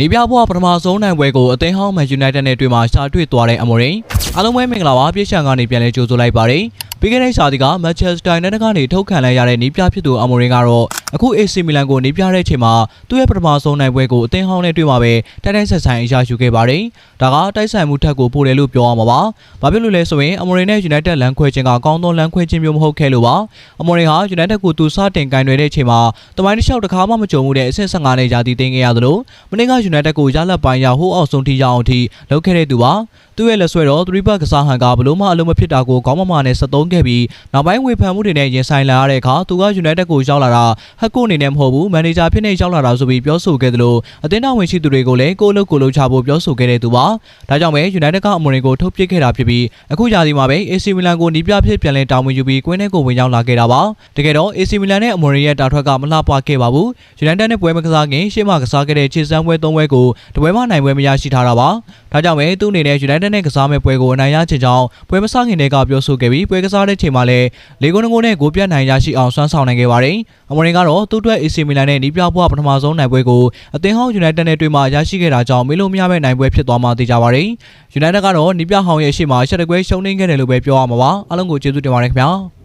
နေပြဘွားပထမဆုံးနိုင်ပွဲကိုအသင်းဟောင်းမန်ယူနိုက်တက်နဲ့တွေ့မှာရှာတွေ့သွားတဲ့အမော်ရင်အားလုံးပဲမင်္ဂလာပါပြည့်ချန်ကနေပြန်လဲကြိုဆိုလိုက်ပါတယ်ပြီးခဲ့တဲ့စာတီကမန်ချက်စတာယူနိုက်တက်ကနေထုတ်ခံလိုက်ရတဲ့နီးပြဖြစ်သူအမော်ရင်ကတော့အခု AC မီလန်ကိုနီးပြတဲ့အချိန်မှာသူ့ရဲ့ပထမဆုံးနိုင်ပွဲကိုအသင်းဟောင်းနဲ့တွေ့မှာပဲတိုက်တိုက်ဆက်ဆိုင်အရာယူခဲ့ပါတယ်ဒါကတိုက်ဆိုင်မှုထက်ကိုပိုတယ်လို့ပြောရမှာပါဘာဖြစ်လို့လဲဆိုရင်အမော်ရင်နဲ့ယူနိုက်တက်လမ်းခွဲခြင်းကကောင်းသောလမ်းခွဲခြင်းမျိုးမဟုတ်ခဲ့လို့ပါအမော်ရင်ဟာယူနိုက်တက်ကိုသူစတင်ကင်တွေတဲ့အချိန်မှာတမိုင်းတစ်လျှောက်တစ်ခါမှမကြုံမှုတဲ့အဆင့်15နဲ့ရာသီတင်ခဲ့ရသလိုမနေ့ကယူနိုက်တက်ကိုရလက်ပိုင်းရဟိုးအောက်ဆုံးထိရအောင်ထိလုပ်ခဲ့တဲ့သူပါသူ့ရဲ့လက်ဆွဲတော့3ဘက်ကစားဟန်ကဘလို့မှအလုံးမဖြစ်တာကိုကောင်းမမာနဲ့73ခဲ့ပြီးနောက်ပိုင်းဝေဖန်မှုတွေနဲ့ရင်ဆိုင်လာရတဲ့အခါသူကယူနိုက်တက်ကိုရောက်လာတာဟက်ကိုအနေနဲ့မဟုတ်ဘူးမန်နေဂျာဖြစ်နေရောက်လာတာဆိုပြီးပြောဆိုခဲ့သလိုအသင်းတော်ဝင်ရှိသူတွေကိုလည်းကိုယ့်လုပ်ကိုယ်လုပ်ချဖို့ပြောဆိုခဲ့တဲ့သူပါဒါကြောင့်ပဲယူနိုက်တက်ကအမွန်ရင်ကိုထုတ်ပစ်ခဲ့တာဖြစ်ပြီးအခုရာသီမှာပဲ AC မီလန်ကိုနီးပြဖြစ်ပြန်လဲတာဝန်ယူပြီးကွင်းထဲကိုဝင်ရောက်လာခဲ့တာပါတကယ်တော့ AC မီလန်နဲ့အမွန်ရင်ရဲ့တာထွက်ကမလှပခဲ့ပါဘူးယူနိုက်တက်နဲ့ပွဲမကစားခင်ရှေ့မှကစားခဲ့တဲ့ခြေစမ်းပွဲ3ပွဲကိုတပွဲမှနိုင်ပွဲမရရှိထားတာပါဒါကြောင့်ပဲသူ့အနေနဲ့ယူနိုက်တက်နဲ့ကစားမဲ့ပွဲကိုအနိုင်ရချင်ကြောင်းပွဲမစခင်တည်းကပြောဆိုခဲ့ပြီးပွဲကစားတဲ့ချိန်မှာလည်း၄ဂိုးနဲ့ဂိုးပြတ်နိုင်ရရှိအောင်စွမ်းဆောင်နိုင်ခဲ့ပါတယ်အမော်ရင်ကတော့သူ့အတွက် AC မီလန်နဲ့နီးပြဘွားပထမဆုံးနိုင်ပွဲကိုအသင်းဟောင်းယူနိုက်တက်နဲ့တွေ့မှရရှိခဲ့တာကြောင့်မေးလို့မရမယ့်နိုင်ပွဲဖြစ်သွားမှသိကြပါတယ်ယူနိုက်တက်ကတော့နီးပြဟောင်းရဲ့အရှိမရှက်တကွဲရှုံးနေခဲ့တယ်လို့ပဲပြောရမှာပါအားလုံးကိုကျေးဇူးတင်ပါတယ်ခင်ဗျာ